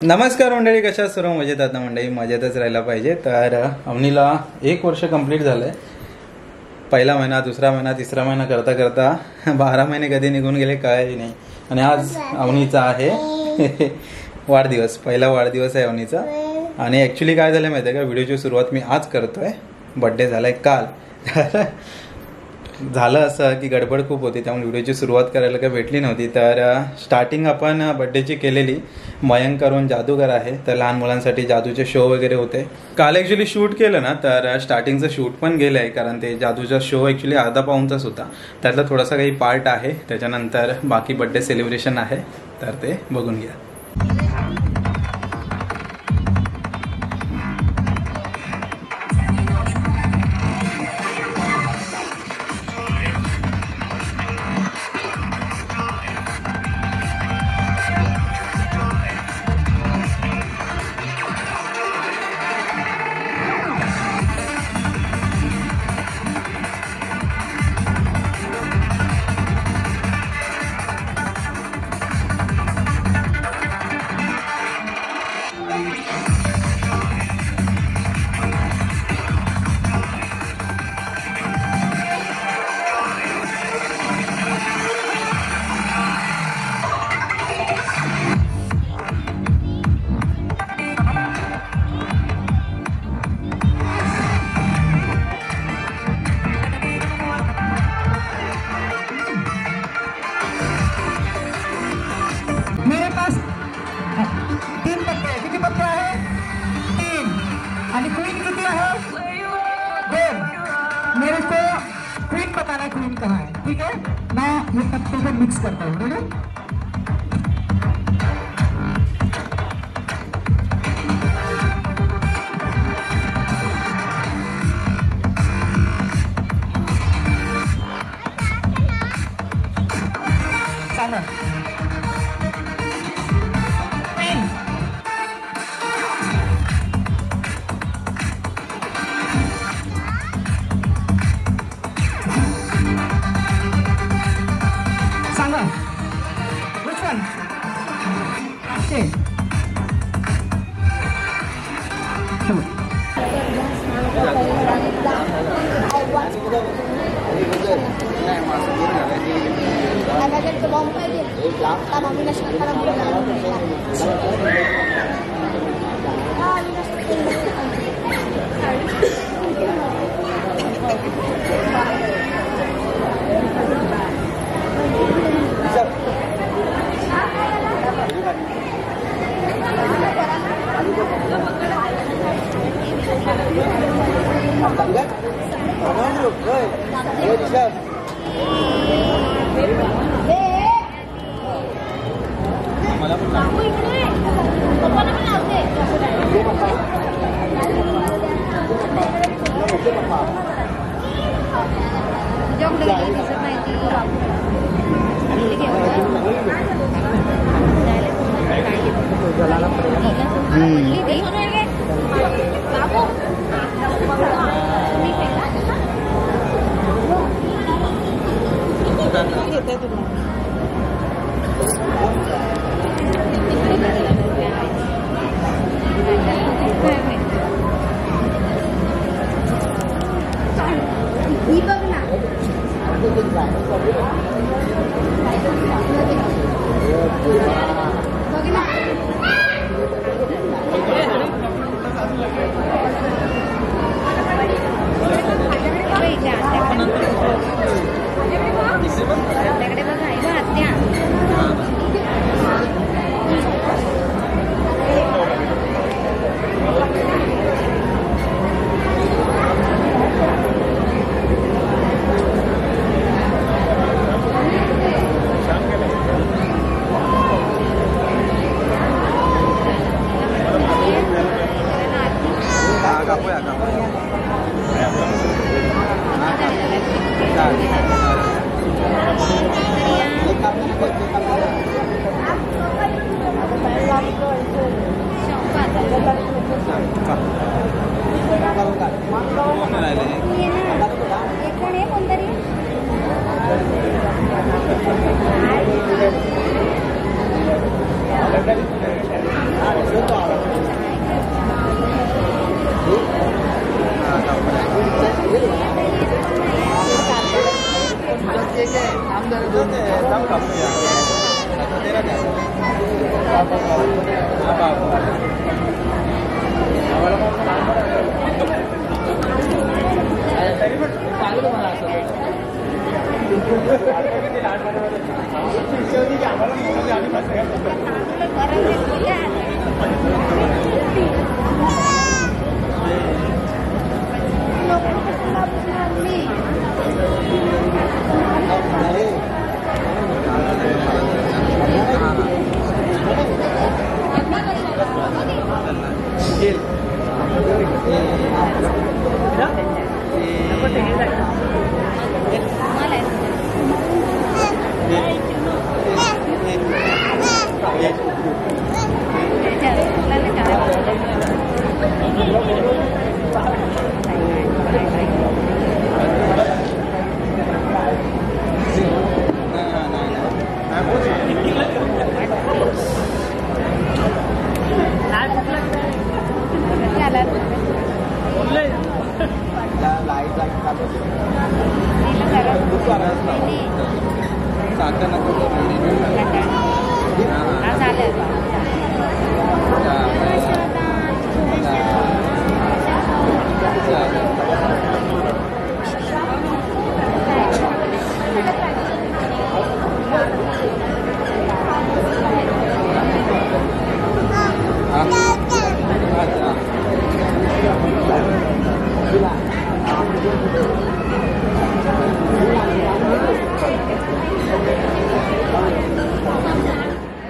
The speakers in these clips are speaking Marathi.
नमस्कार मंडळी, कशा सर्व मजेत आता मंडळी? मजेतच राहायला पाहिजे. तर अवनीला 1 वर्ष कंप्लीट झालंय. पहिला महिना, दुसरा महिना, तिसरा महिना करता करता 12 महिने कधी निघून गेले काय नाही. आणि आज अवनीचा आहे वाढदिवस, पहिला वाढदिवस आहे अवनीचा. आणि ॲक्च्युली काय झालं माहिती आहे का, व्हिडिओची सुरुवात मी आज करतोय. बड्डे झालाय काल. झालं असं की गडबड खूप होती, त्यामुळे व्हिडिओची सुरुवात करायला काही भेटली नव्हती. तर स्टार्टिंग आपण बड्डेची केलेली. मयंक करून जादूगर आहे, तर लहान मुलांसाठी जादूचे शो वगैरे होते. काल ॲक्च्युली शूट केलं ना, तर स्टार्टिंगचं शूट पण गेलं आहे, कारण ते जादूचा शो ॲक्च्युली अर्धा पाऊणचाच होता. त्यातला थोडासा काही पार्ट आहे. त्याच्यानंतर बाकी बड्डे सेलिब्रेशन आहे, तर ते बघून घ्या. मेरे पास 3 पत्ते हैं. कितने पत्ते हैं? 3. आणि क्वीन किती आहे? 2. मेरे को क्वीन बताना है, क्वीन कहाँ है. ठीक है, मैं ये पत्ते को मिक्स करता हूँ. ठीक है, सांगा. सांगा which one? Okay.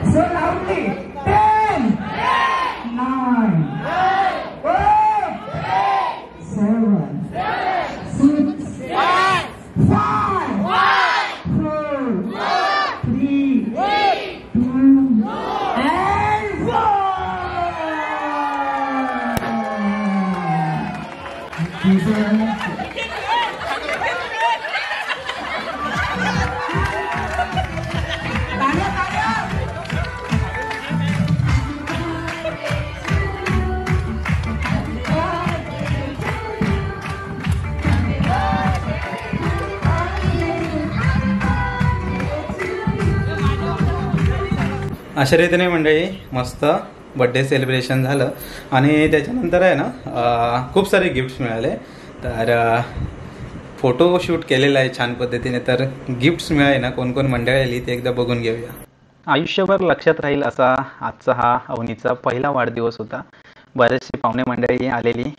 So loudly. 10, 9, 8, 7, 6, 5, 4, 3, 2, and 1. अशा रीतीने मंडळी मस्त बड्डे सेलिब्रेशन झालं आणि त्याच्यानंतर आहे ना खूप सारे गिफ्ट्स मिळाले. तर फोटोशूट केलेलं आहे छान पद्धतीने. तर गिफ्ट्स मिळाले ना कोण कोण मंडळी आली ते एकदा बघून घेऊया. आयुष्यभर लक्षात राहील असा आजचा हा अवनीचा पहिला वाढदिवस होता. बरेचसे पाहुणे मंडळी आलेली,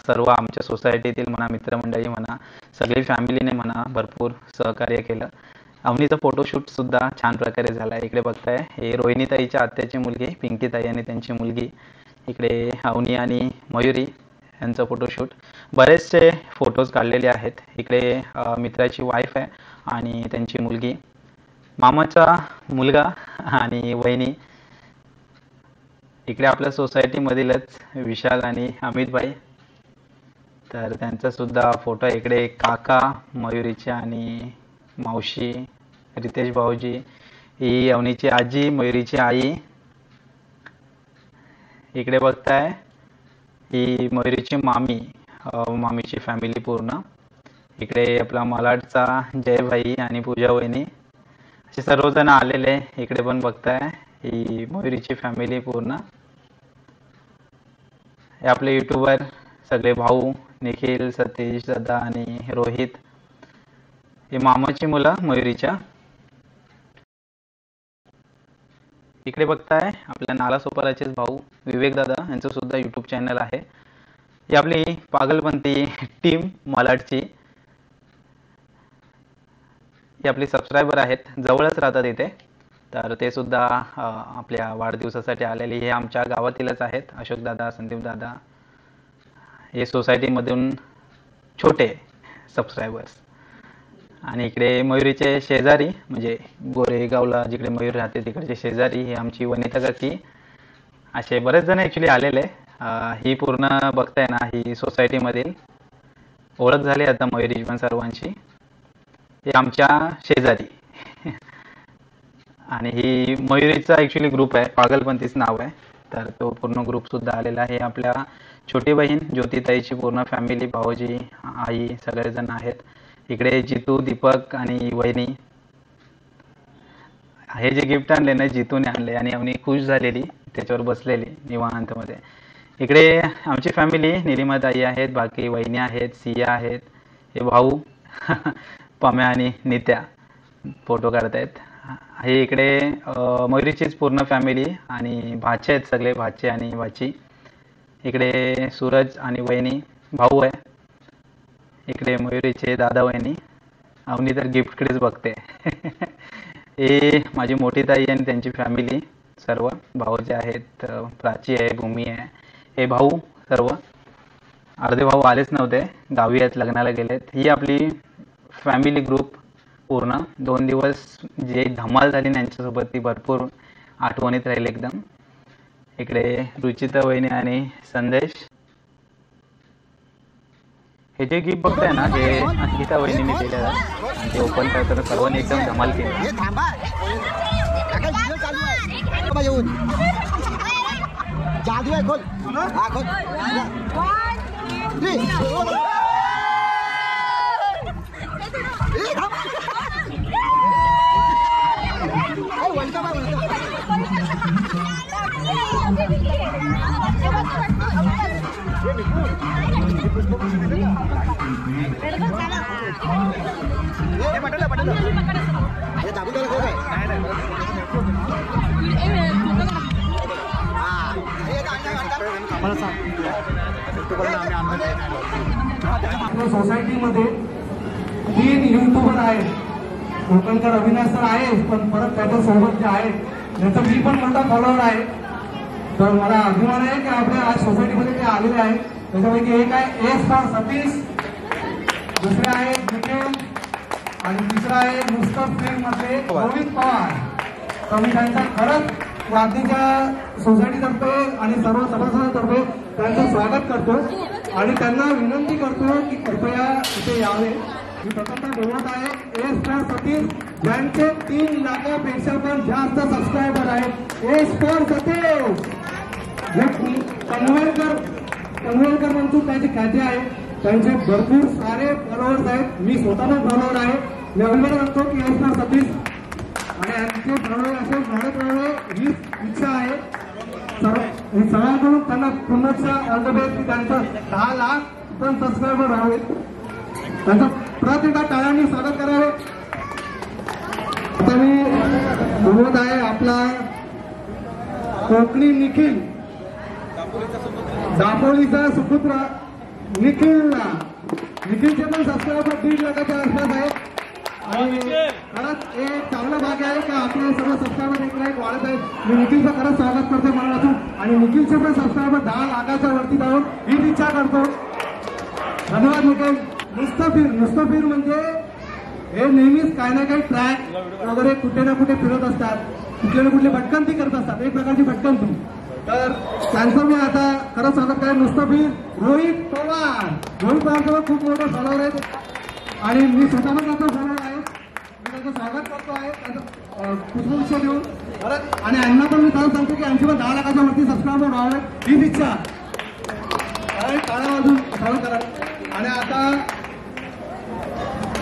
सर्व आमच्या सोसायटीतील म्हणा, मित्रमंडळी म्हणा, सगळी फॅमिलीने म्हणा भरपूर सहकार्य केलं. अवनीचा फोटोशूट सुद्धा छान प्रकारे झाला. इकडे बघताय हे रोहिणीताईच्या आत्याची मुलगी पिंकीताई आणि त्यांची मुलगी. इकडे अवनी आणि मयुरी यांचं फोटोशूट. बरेचसे फोटोज काढलेले आहेत. इकडे मित्राची वाईफ आहे आणि त्यांची मुलगी, मामाचा मुलगा आणि वहिनी. इकडे आपल्या सोसायटीमधीलच विशाल आणि अमितभाई, तर त्यांचा सुद्धा फोटो. इकडे काका मयुरीचे आणि मावशी, रितेश भाऊजी, ही अवनीची आजी, मयुरीची आई. इकडे बघताय ही मयुरीची मामी, मामीची फॅमिली पूर्ण. इकडे आपला मालाडचा जयभाई आणि पूजा वहिनी, असे सर्वजण आलेले. इकडे पण बघताय ही मयुरीची फॅमिली पूर्ण. हे आपले यूट्यूबर सगळे भाऊ, निखिल, सतीश दादा आणि रोहित. हे मामाची मुलं मयुरीच्या. इकडे बघताय आपल्या नालासोपाराचेच भाऊ विवेक दादा, यांचं सुद्धा यूट्यूब चॅनल आहे. ही आपली पागलपंती टीम मालाडची. ही आपली सबस्क्रायबर आहेत, जवळच राहतात इथे. तर ते सुद्धा आपल्या वाढदिवसासाठी आलेले. हे आमच्या गावातीलच आहेत, अशोक दादा, संदीप दादा. हे सोसायटीमधून छोटे सबस्क्रायबर्स. आणि इकडे मयुरीचे शेजारी, म्हणजे गोरेगावला जिकडे मयूर राहते तिकडचे शेजारी, ही आमची वनिता काकी. असे बरेच जण ॲक्च्युली आलेले. ही पूर्ण बघताय ना, ही सोसायटीमधील ओळख झाली आता मयुरी पण सर्वांची. हे आमच्या शेजारी. आणि ही मयुरीचा ॲक्च्युली ग्रुप आहे, पागलपंतीच नाव आहे. तर तो पूर्ण ग्रुपसुद्धा आलेला आहे. आपल्या छोटी बहीण ज्योतिताईची पूर्ण फॅमिली, भाऊजी, आई सगळेजण आहेत. इकडे जितू, दीपक आणि वहिनी. हे जे गिफ्ट आणले ना जितूने आणले आणि अवनी खुश झालेली त्याच्यावर बसलेली निवांतमध्ये. इकडे आमची फॅमिली, निलिमा ताई आहेत, बाकी वहिनी आहेत, सिया आहेत, हे भाऊ पम्या आणि नित्या फोटो काढतायत. हे इकडे मयुरीचीच पूर्ण फॅमिली आणि भाचे आहेत सगळे, भाचे आणि भाची. इकडे सूरज आणि वहिनी भाऊ आहे. इकडे मयुरीचे दादा वहिनी. अवनी तर गिफ्टकडेच बघते. हे माझी मोठी ताई आणि त्यांची फॅमिली सर्व. भाऊ जे आहेत, प्राची आहे, भूमी आहे, हे भाऊ सर्व. अर्धे भाऊ आलेच नव्हते, गावी आहेत, लग्नाला गेलेत. ही आपली फॅमिली ग्रुप पूर्ण. 2 दिवस जे धमाल झाली त्यांच्यासोबत ती भरपूर आठवणीत राहील एकदम. इकडे रुचिता वहिनी आणि संदेश. हे जे गिफ्ट बघताय ना, हे अंकिता वहिनीने दिलेलं आहे आणि ते ओपन करताना सर्वांनी एकदम धमाल केली. जादू आहे, खोल. हा, खोल. आपल्या सोसायटीमध्ये 3 युट्यूबर आहेत. कोकणकर अविनाश तर आहे, पण परत त्याच्या सोबत जे आहेत त्याचा मी पण मोठा फॉलोअर आहे. तर मला अभिमान आहे की आपल्या आज सोसायटीमध्ये ते आलेले आहेत. त्याच्यापैकी एक आहे एस फॉर सतीश, दुसरे आहे निखिल आणि तिसरा आहे मुस्तफीर मध्ये रोहित पवार. तर मी त्यांचा खरंच वादीच्या सोसायटीतर्फे आणि सर्व सभासदांतर्फे त्यांचं स्वागत करतो आणि त्यांना विनंती करतो की कृपया इथे यावे. मी प्रथमतः बोलत आहे एस फॉर सतीश, ज्यांचे 3 लाखापेक्षा पण जास्त सबस्क्रायबर आहेत. S for Satish. कन्वेलकर म्हणतो त्याचे खाते आहे, त्यांचे भरपूर सारे फॉलोअर्स आहेत. मी स्वतः पण फॉलोअर आहे. मी अभिमान म्हणतो की एस फॉर सतीश आणि यांचे फॉलोअर असे वाढत राहावे ही इच्छा आहे. सगळ्यांकडून त्यांना पुन्हा ऑल द बेस्ट की त्यांचं 10 लाख पण सबस्क्रायबर व्हावेत. त्यांचं परत एकदा टाळ्यांनी स्वागत करावे. आता मी बोलत आहे आपला कोकणी निखिल, दापोलीचा सुपुत्र निखिलला. निखिलचे पण सबस्क्रायबर 1.5 लाखाच्या आसपास आहेत आणि खरंच एक चांगला भाग आहे की आपले सर्व सबस्क्रायबर 1 लाख वाढत आहेत. मी निखिलचं खरंच स्वागत करतो मनापासून आणि निखिलचे पण सबस्क्रायबर 10 लाखाच्या वरती जाऊन हीच इच्छा करतो. धन्यवाद निखिल. मुस्तफीर म्हणजे हे नेहमीच काही ना काही ट्रॅक वगैरे कुठे ना कुठे फिरत असतात, कुठले ना कुठली भटकंती करत असतात, एक प्रकारची भटकंती. तर त्यांचं मी आता खरंच स्वागत करेन. मुस्तफीर रोहित पवार खूप मोठे फॉलोअर आहेत आणि मी स्वतः पण त्यांचा फॉलोअर आहे. मी त्यांचं स्वागत करतो आहे त्यांचं पुष्पगुच्छ देऊन परत. आणि यांना पण मी खरं सांगतो की यांची पण 10 लाखाच्या वरती सबस्क्रायबर व्हावे हीच इच्छा. काळा वाजून स्वागत करा. आणि आता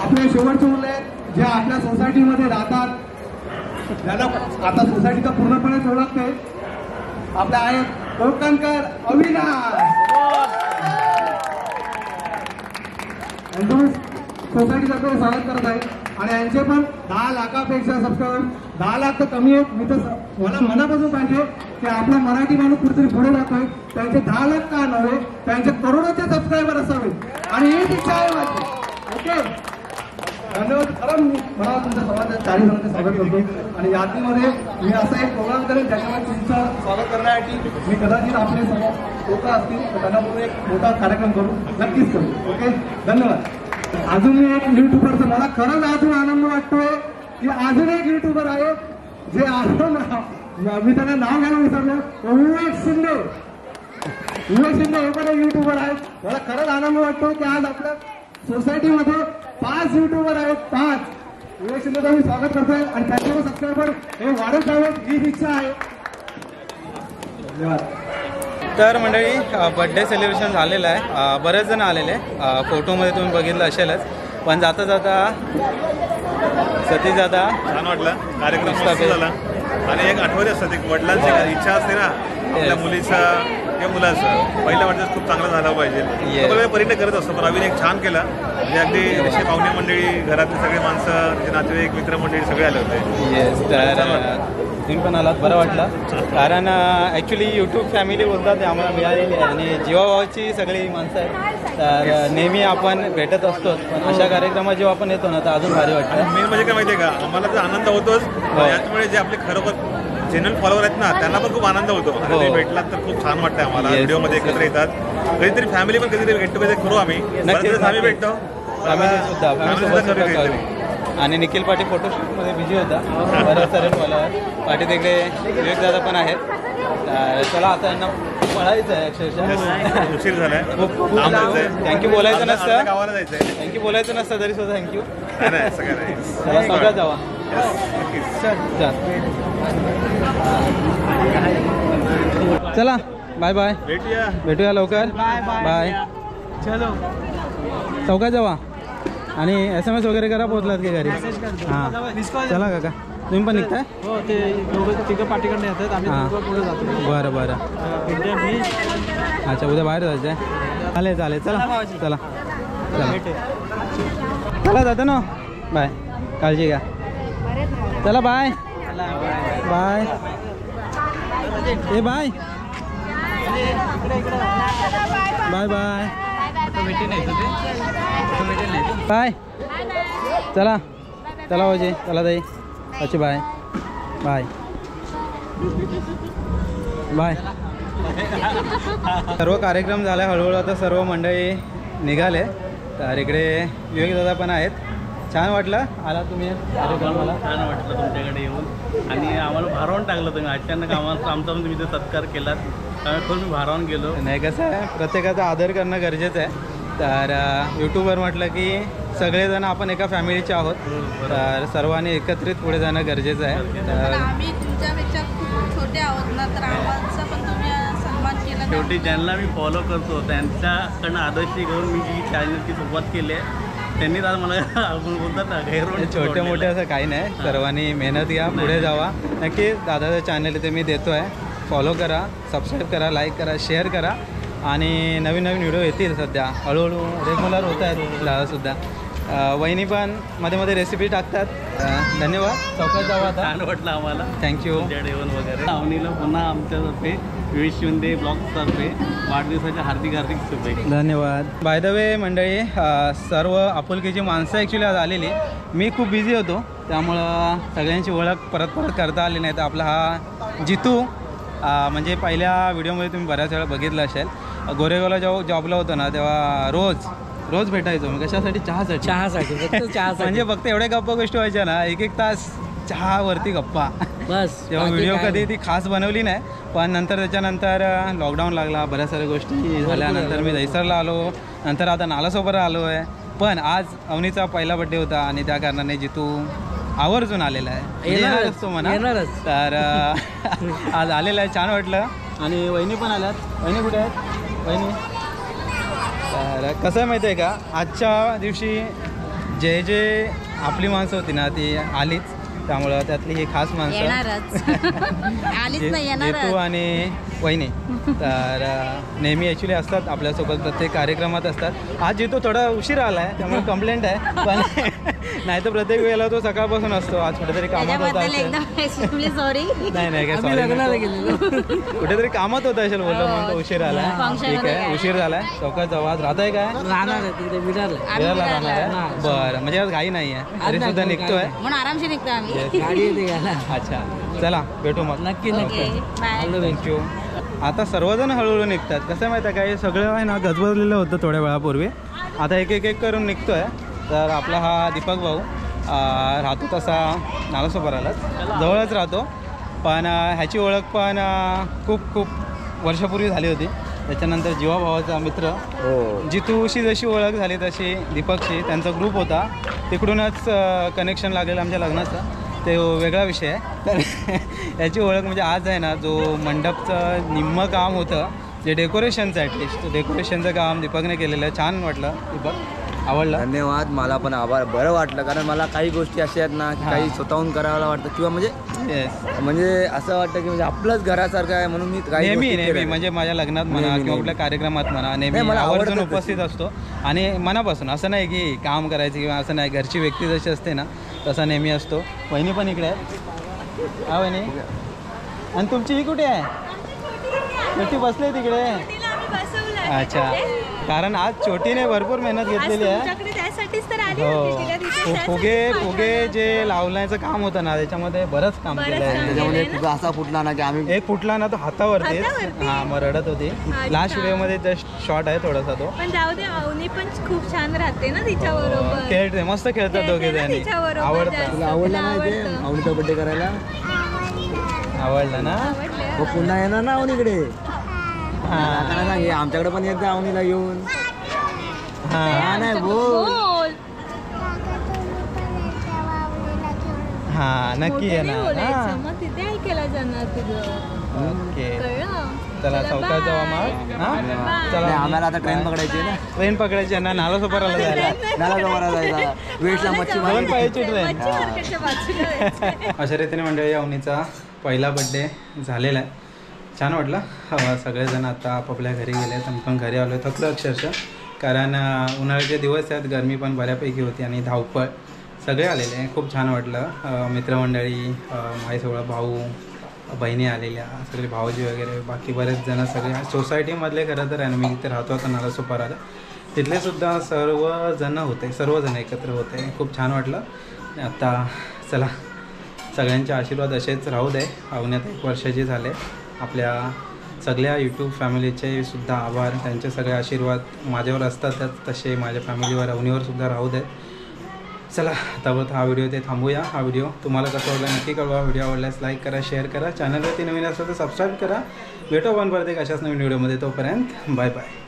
आपले शेवटचे मुले जे आपल्या सोसायटीमध्ये राहतात, ज्यांना आता सोसायटीचा पूर्णपणे ओळखते, आपल्या आहेत कोकणकर अविनाश. सोसायटीतर्फे स्वागत करत आहे आणि यांचे पण 10 लाखापेक्षा सबस्क्रायबर. 10 लाख तर कमी आहेत. मी तर मला मनापासून पाहिजे की आपला मराठी माणूस कुठेतरी पुढे जातोय. त्यांचे 10 लाख का नव्हे, त्यांचे करोडोचे सबस्क्रायबर असावे आणि हीच इच्छा आहे माझी. ओके, धन्यवाद. खरं मला तुमच्या समाजात 40 जणांचं स्वागत करतो आणि यादीमध्ये मी असा एक प्रोग्राम करेन ज्याच्यामध्ये तुमचं स्वागत करण्यासाठी मी कदाचित आपले सर्व लोक असतील तर त्यांना पूर्ण एक मोठा कार्यक्रम करू, नक्कीच करू. ओके, धन्यवाद. अजून एक युट्यूबरचं मला खरंच अजून आनंद वाटतोय की अजून एक युट्यूबर आहे जे असं मी त्यांना नाव घ्यायला विसरलो. विवेक शिंदे हे पण एक युट्यूबर आहेत. मला खरंच आनंद वाटतो की आज आपल्या सोसायटीमध्ये 5 युट्यूबर आहेत. 5 विवेक शिंदेचं मी स्वागत करतोय आणि त्यांच्यावर सबस्क्रायबर हे वाढत जावेत ही इच्छा आहे. धन्यवाद. तर मंडळी, बर्थडे सेलिब्रेशन झालेलं आहे. बरेच जण आलेले, फोटोमध्ये तुम्ही बघितलं असेलच. पण जाता जाता सतीश दादा, छान वाटलं कार्यक्रम मस्त झाला. आणि एक आठवणी असतात, एक वडिलांची इच्छा असते ना आपल्या मुलीचं किंवा मुलाचं पहिल्या वाटत खूप चांगलं झालं पाहिजे, सगळं परीने करत असतो. पण अभिनय एक छान केला, म्हणजे अगदी जसे पाहुणे मंडळी, घरातले सगळे माणसं, जे नातेवाईक, मित्रमंडळी सगळे आले होते. येस, तर तुम्ही पण आलात, बरं वाटलं. कारण ॲक्च्युली यूट्यूब फॅमिली बोलतात ते आम्हाला मिळालेली आहे आणि जीवाभावाची सगळी माणसं आहेत. तर नेहमी आपण भेटत असतोच, पण अशा कार्यक्रमात जेव्हा आपण येतो ना तर अजून भारी वाटतं. मेन म्हणजे काय माहिती आहे का, आम्हाला तर आनंद होतोच, याचमुळे जे आपले खरोखर चॅनल फॉलोवर आहेत ना त्यांना पण खूप आनंद होतो. आणि तुम्ही भेटलात तर खूप छान वाटतंय आम्हाला. व्हिडिओमध्ये एकत्र येतात, कधीतरी फॅमिली पण कधीतरी गेट टुगेदर करू आम्ही. नक्कीच आम्ही भेटतो फॅमिली सुद्धा. आणि निखिल पाटील फोटोशूटमध्ये बिझी होता, बरं सर मला पाटील तिकडे विवेक दादा पण आहेत. तर चला आता यांना पळायचं आहे अक्षरशः, उशीर झालाय, थँक्यू बोलायचं नसतं, गावाला जायचंय, थँक्यू बोलायचं नसतं तरी सुद्धा थँक्यू. सगळ्यांना चला सगळं जावा. चला बाय बाय, भेटूया लवकर. बाय. चलो चौकात जावा आणि SMS वगैरे करा, पोहोचलात की घरी. हां चला काका, तुम्ही पण निघताय? हो, ते दोघं तिघं पाठीकडे येतात, आम्ही दोघं पुढे जातो. बरं बरं, अच्छा उद्या बाहेर जायचं आहे. चालेल चालेल, चला चला चला चला जातो ना. बाय, काळजी घ्या. चला बाय बाय. ए बाय बाय बाय बाय. चला चला होजी, चला ताई, अच्छी बाय बाय बाय. सर्व कार्यक्रम झाला, हळूहळू आता सर्व मंडळी निघाले. तर इकडे विवेक दादा पण आहेत. छान वाटलं आला तुम्ही कार्यक्रमाला? छान वाटलं तुमच्याकडे येऊन, आणि आम्हाला भारावून टाकलं तुम्ही. अचानक आम्हाला आमचा तुम्ही ते सत्कार केलात, त्यामुळे खूप मी भारावून गेलो. नाही, कसं आहे, प्रत्येकाचा आदर करणं गरजेचं आहे. तर यूट्यूबवर म्हटलं की सगळेजण आपण एका फॅमिलीचे आहोत, तर सर्वांनी एकत्रित पुढे जाणं गरजेचं आहे. तर आम्ही तुमच्यापेक्षा खूप छोटे आहोत ना, तर आमचा पण तुम्ही सन्मान केला. शेवटी ज्यांना मी फॉलो करतो त्यांच्याकडनं आदर्श घेऊन मी जी चॅनलची सुरुवात केली आहे, त्यांनी आज मला आपण बोलतात ना गैरवड. छोटे मोठे असं काही नाही, सर्वांनी मेहनत घ्या, पुढे जावा. नक्की दादाचं चॅनल ते मी देतो आहे, फॉलो करा, सबस्क्राईब करा, लाईक करा, शेअर करा. आणि नवीन नवीन व्हिडिओ येतील सध्या, हळूहळू रेग्युलर होत आहेत दादासुद्धा. वहिनी पण मध्ये मध्ये रेसिपी टाकतात. धन्यवाद. चौकात जावा आता. छान वाटलं आम्हाला, थँक्यू. जेवण वगैरे. अवनीला पुन्हा आमच्यातर्फे विश शिंदे ब्लॉगतर्फे वाढदिवसाच्या हार्दिक हार्दिक शुभेच्छा. धन्यवाद. बाय द वे मंडळी, सर्व आपुलकीची माणसं ॲक्च्युली आज आलेली. मी खूप बिझी होतो, त्यामुळं सगळ्यांची ओळख परत परत करता आली नाही. तर आपला हा जितू, म्हणजे पहिल्या व्हिडिओमध्ये तुम्ही बऱ्याच वेळा बघितलं असेल, गोरेगावला जेव्हा जॉबला होतो ना तेव्हा रोज भेटायचो मी. कशासाठी? चहासाठी म्हणजे फक्त एवढ्या गप्पा गोष्टी व्हायच्या ना, एक तास चहावरती गप्पा बस. तेव्हा व्हिडिओ कधी ती खास बनवली नाही, पण त्याच्यानंतर लॉकडाऊन लागला, बऱ्याच साऱ्या गोष्टी झाल्यानंतर मी दहिसरला आलो, नंतर आता नालासोपारा आलो आहे. पण आज अवनीचा पहिला बड्डे होता आणि त्या कारणाने जितू आवर्जून आलेला आहे, येणार असतो म्हणा. तर आज आलेला आहे, छान वाटलं. आणि वहिनी पण आल्यात. वहिनी कुठे आहेत? वहिनी, तर कसं आहे माहिती आहे का, आजच्या दिवशी जे आपली माणसं होती ना ती आलीच, त्यामुळं त्यातली ही खास माणसं जितू आणि वहिनी तर नेहमी ॲक्च्युली असतात आपल्यासोबत, प्रत्येक कार्यक्रमात असतात. आज जितू थोडा उशीर आला आहे, त्यामुळे कंप्लेंट आहे, पण नाही तर प्रत्येक वेळेला तो सकाळपासून असतो. आज कुठेतरी कामात होता असेल. नाही काय सॉरी, कुठेतरी कामात होता असेल बोललो म्हणून तो उशीर आला. ठीक आहे, उशीर झालाय. चौकात जाऊ. आज राहत आहे काय? विरारला राहणार आहे. बरं, म्हणजे आज घाई नाही आहे, तरी सुद्धा निघतोय म्हणून आरामशी निघतो आम्ही. अच्छा, चला भेटू मग. नक्की थँक्यू. आता सर्वजण हळूहळू निघतात. कसं माहिती आहे काय, सगळं आहे ना गजबजलेलं होतं थोड्या वेळापूर्वी, आता एक एक करून निघतोय. तर आपला हा दीपक भाऊ राहतो तसा नालासोपारालाच, जवळच राहतो, पण ह्याची ओळख पण खूप वर्षापूर्वी झाली होती. त्याच्यानंतर जीवाभावाचा मित्र जितूशी जशी ओळख झाली तशी दीपकशी त्यांचा ग्रुप होता, तिकडूनच कनेक्शन लागलेलं आमच्या लग्नाचं. ते वेगळा विषय आहे. तर याची ओळख म्हणजे आज आहे ना, जो मंडपचं निम्मं काम होतं जे डेकोरेशनचं, ॲटलिस्ट डेकोरेशनचं काम दीपकने केलेलं आहे. छान वाटलं दीपक. आवडलं? धन्यवाद. मला पण आभार. बरं वाटलं कारण मला काही गोष्टी अशा आहेत ना की हां. काही स्वतःहून करायला वाटतं किंवा म्हणजे असं वाटतं की म्हणजे आपलंच घरासारखं आहे म्हणून मी काही नेहमी गोष्टी नेहमी केल्या. म्हणजे माझ्या लग्नात म्हणा नेहमी, किंवा नेहमी. कुठल्या कार्यक्रमात म्हणा नेहमी नाही, मला आवर्जून आवडतं उपस्थित असतो आणि मनापासून. असं नाही की काम करायचं किंवा असं नाही, घरची व्यक्ती जशी असते ना तसा नेहमी असतो. वहिनी पण इकडे आहे. हा वहिनी. आणि तुमची ही कुठे आहे? छोटी बसले तिकडे. अच्छा, कारण आज छोटीने भरपूर मेहनत घेतलेली आहे. त्यासाठीच तर आली हो, होती तिला तिथे फुगे जे लावण्याचं काम होतं ना त्याच्यामध्ये बरंच काम केलं आहे. त्याच्यामध्ये फुगा असा फुटला ना की आम्ही एक फुटला ना तो हातावरतीच. हा, मग रडत होती. लास्ट व्हिडिओमध्ये जस्ट शॉर्ट आहे थोडासा तो. पण जाऊ दे, अवनी पण खूप छान राहते ना तिच्या बरोबर. खेळते, मस्त खेळतात दोघे जणी. आवडतं. तुला आवडला नाही ते आवडीचा बड्डे करायला? आवडलं ना? हो पुन्हा येणार ना आवडीकडे. हा काकांना सांग हे आमच्याकडे पण येत जा आवडीला घेऊन. हा नाही बोल. हा नक्की येणार. हा. मग तिथे ऐकायला जाणार तुझं. ओके, कळलं? चला सावकाश जावा मग. हा नाही, चला, आम्हाला आता ट्रेन पकडायची आहे ना. ट्रेन पकडायची आहे ना नालासोपाराला जायला. नाला जवळ जायचा वेळला मच्छी दोन मारायची. पायाची ट्रेन. मच्छी मार्केटच्या बाजूला जायचंय. अशा रीतीने मंडळी अवनीचा पहिला बड्डे झालेला आहे. छान वाटलं. सगळेजण आता आपापल्या घरी गेले. आम्ही पण घरी आलो. थकलो अक्षरशः कारण उन्हाळ्याचे दिवस आहेत, गरमी पण बऱ्यापैकी होती आणि धावपळ. सगळे आलेले, खूप छान वाटलं. मित्रमंडळी, माझ्यासोबत भाऊ बहिणी आलेल्या, सगळे भाऊजी वगैरे, बाकी बरेच जण सगळे सोसायटीमधले. खरं तर आहे ना, मी इथे राहतो आता नालासोपाराला, तिथले सुद्धा सर्वजण एकत्र होते. खूप छान वाटलं. आता चला, सगळ्यांचे आशीर्वाद असेच राहू दे. अवण्यात 1 वर्षाची झाले. आपल्या सगळ्या यूट्यूब फॅमिलीचे सुद्धा आभार. त्यांचे सगळे आशीर्वाद माझ्यावर असतातच, तसे माझ्या फॅमिलीवर अवनीवर सुद्धा राहू देत. चला आतापर्यंत हा व्हिडिओ ते थांबूया. हा व्हिडिओ तुम्हाला कसा वाटला नक्की कळवा. व्हिडिओ आवडल्यास लाईक करा, शेअर करा. चॅनलवरती नवीन असेल तर सबस्क्राईब करा. भेटू आपण परत एक अशाच नवीन व्हिडिओमध्ये. तोपर्यंत बाय बाय.